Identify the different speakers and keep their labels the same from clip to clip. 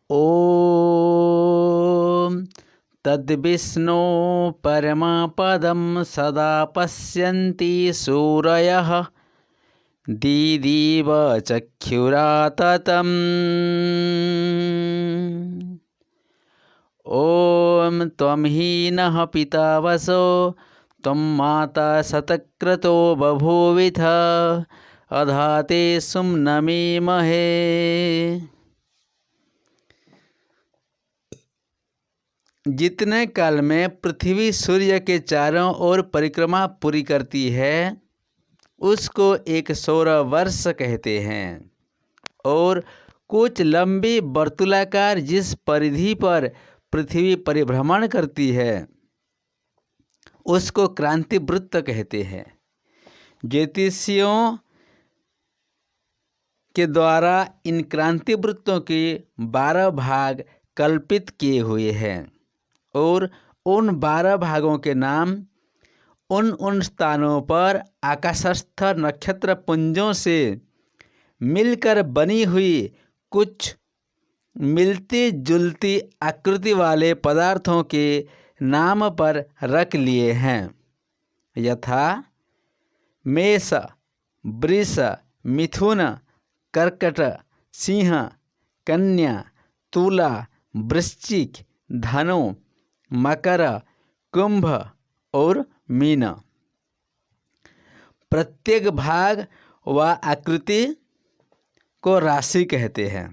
Speaker 1: ॐ तद्विष्णो परमपदं सदा पश्यन्ति सूरयः दिदिव चक्षुराततम्। ॐ त्वं हि नः पिता वसो त्वं माता शतक्रतो बभूविथ अधाते सुम्नमीमहे। जितने काल में पृथ्वी सूर्य के चारों ओर परिक्रमा पूरी करती है उसको एक सौर वर्ष कहते हैं, और कुछ लंबी वर्तुलाकार जिस परिधि पर पृथ्वी परिभ्रमण करती है उसको क्रांति वृत्त कहते हैं। ज्योतिषियों के द्वारा इन क्रांति वृत्तों के 12 भाग कल्पित किए हुए हैं, और उन 12 भागों के नाम उन स्थानों पर आकाशस्थ नक्षत्र पुंजों से मिलकर बनी हुई कुछ मिलती जुलती आकृति वाले पदार्थों के नाम पर रख लिए हैं, यथा मेष, वृष, मिथुन, कर्कट, सिंह, कन्या, तुला, वृश्चिक, धनु, मकर, कुंभ और मीन। प्रत्येक भाग व आकृति को राशि कहते हैं।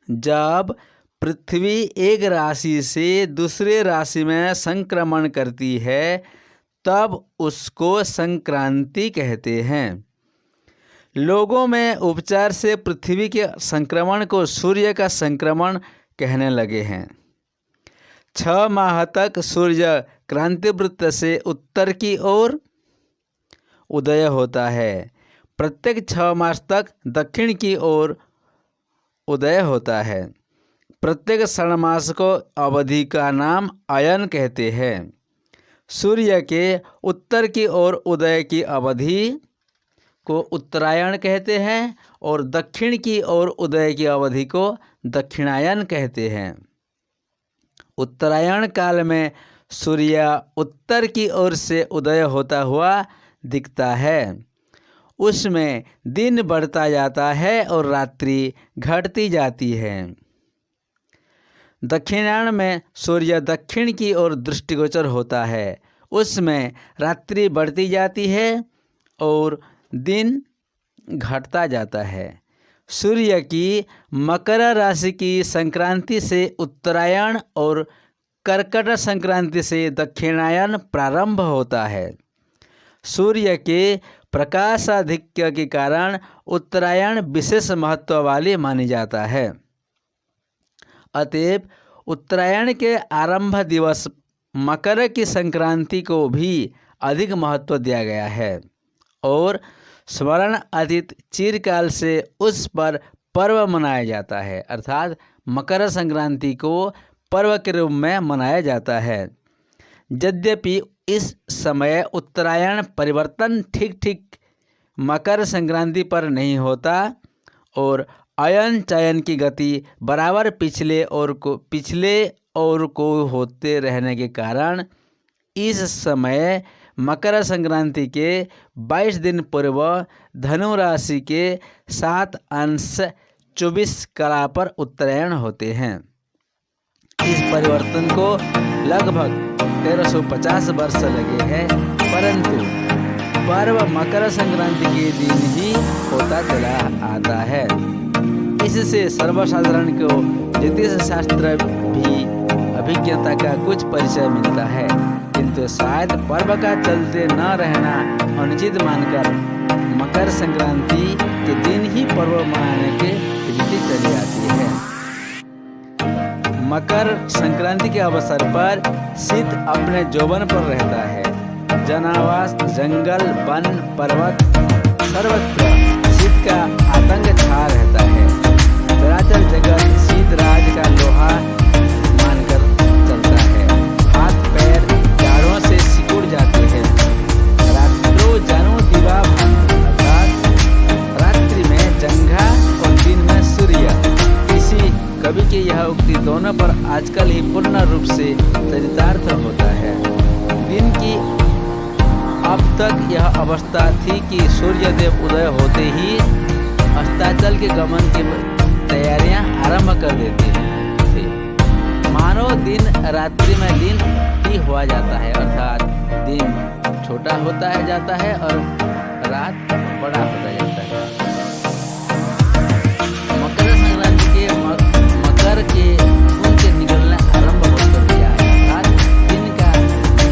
Speaker 1: जब पृथ्वी एक राशि से दूसरे राशि में संक्रमण करती है तब उसको संक्रांति कहते हैं। लोगों में उपचार से पृथ्वी के संक्रमण को सूर्य का संक्रमण कहने लगे हैं। 6 माह तक सूर्य क्रांति वृत्त से उत्तर की ओर उदय होता है। प्रत्येक 6 मास तक दक्षिण की ओर उदय होता है। प्रत्येक षाढ़मास को अवधि का नाम अयन कहते हैं। सूर्य के उत्तर की ओर उदय की अवधि को उत्तरायण कहते हैं और दक्षिण की ओर उदय की अवधि को दक्षिणायन कहते हैं। उत्तरायण काल में सूर्य उत्तर की ओर से उदय होता हुआ दिखता है। उसमें दिन बढ़ता जाता है और रात्रि घटती जाती है। दक्षिणायन में सूर्य दक्षिण की ओर दृष्टिगोचर होता है। उसमें रात्रि बढ़ती जाती है और दिन घटता जाता है। सूर्य की मकर राशि की संक्रांति से उत्तरायण और कर्कट संक्रांति से दक्षिणायन प्रारंभ होता है। सूर्य के प्रकाशाधिक्य के कारण उत्तरायण विशेष महत्व वाली मानी जाता है। अतएव उत्तरायण के आरंभ दिवस मकर की संक्रांति को भी अधिक महत्व दिया गया है, और स्वर्ण अतीत चिरकाल से उस पर पर्व मनाया जाता है, अर्थात मकर संक्रांति को पर्व के रूप में मनाया जाता है। यद्यपि इस समय उत्तरायण परिवर्तन ठीक ठीक मकर संक्रांति पर नहीं होता और अयन चयन की गति बराबर पिछले और को होते रहने के कारण इस समय मकर संक्रांति के 22 दिन पूर्व धनु राशि के 7 अंश 24 कला पर उत्तरायण होते हैं। इस परिवर्तन को लगभग 1350 वर्ष लगे हैं, परंतु पर्व मकर संक्रांति के दिन ही होता चला आता है। इससे सर्वसाधारण को ज्योतिष शास्त्र भी अभिज्ञता का कुछ परिचय मिलता है, किंतु शायद पर्व का चलते न रहना अनुचित मानकर मकर संक्रांति के दिन ही पर्व मनाने की रीति चली आती है। मकर संक्रांति के अवसर पर शीत अपने यौवन पर रहता है। जनावास, जंगल, वन, पर्वत सर्वत्र शीत का आतंक छा रहता है। चराचर जगत शीतराज का लोहा मानकर चलता है। हाथ पैर जाड़ों से सिकुड़ जाते हैं। रात्रो जनो दिवा अर्थात रात्रि में जंघा और दिन में सूर्य, इसी की यह उक्ति दोनों पर आजकल ही पूर्ण रूप से चरितार्थ होता है। दिन की अब तक यह अवस्था थी कि सूर्यदेव उदय होते ही अस्ताचल के गमन की तैयारियां आरंभ कर देते थे। मानो दिन रात्रि में दिन ही हुआ जाता है, अर्थात दिन छोटा होता है जाता है और रात बड़ा होता जाता है। मकर संक्रांति के मकर के उनके निकलना आरंभ हो गया, अर्थात दिन का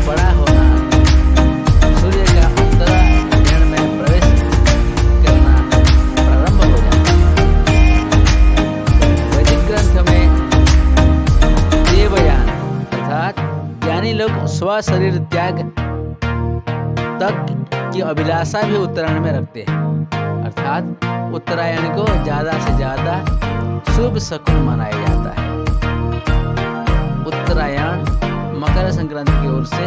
Speaker 1: बड़ा होना, सूर्य का उत्तरायण में प्रवेश करना प्रारंभ हो जाता है। वैदिक ग्रंथ में देवयान अर्थात ज्ञानी लोग स्व शरीर त्याग तक की अभिलाषा भी उत्तरायण में रखते हैं, अर्थात उत्तरायण को ज्यादा से ज्यादा शुभ शकुन मनाया जाता है। उत्तरायण मकर संक्रांति की ओर से